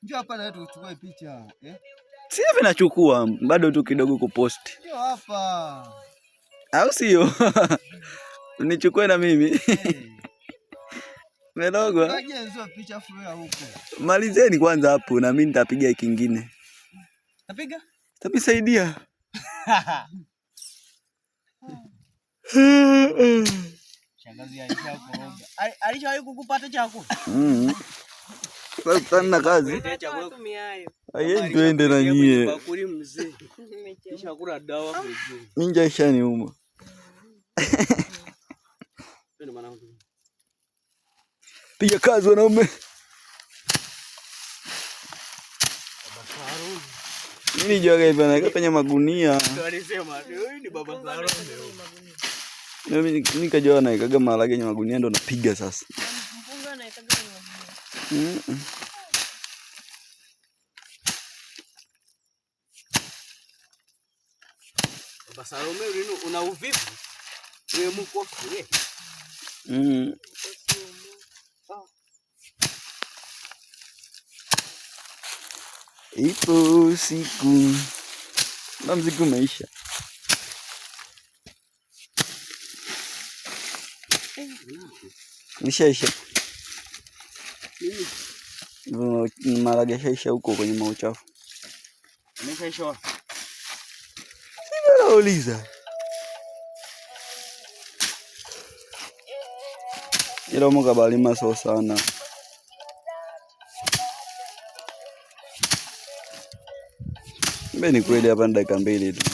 Njoo hapa na tuchukue picha. Si hivi nachukua bado tu kidogo kupost. Njoo hapa. Au sio? Nichukue na mimi. Melogwa. Kaje hizo picha fuya huko. Malizeni kwanza hapo na mimi nitapiga kingine. Napiga? Tapisaidia. Shangazi alishakoroga. Alishawahi kukupata chakula? Tuna kazi. Aye twende na nyie. Bakuli mzee. Kisha kula dawa kwa juu. Ninja ishani humo. Twende mwanangu. Piga kazi wanaume. Nini joga hivi anaweka kwenye magunia. Alisema huyu ni baba Salome. Mimi nikajua naikaga maharage kwenye magunia ndo napiga sasa. Mpunga naikaga kwenye magunia. Baba Salome una uvivu? Wewe mko kule. Ipo siku na mzigo maisha. Nishaisha. Maharage shaisha huko kwenye mauchafu. Nimeshaisha wapi? Nauliza. Ila moga bali maso sana. Mbeni kweli hapa dakika 2 tu.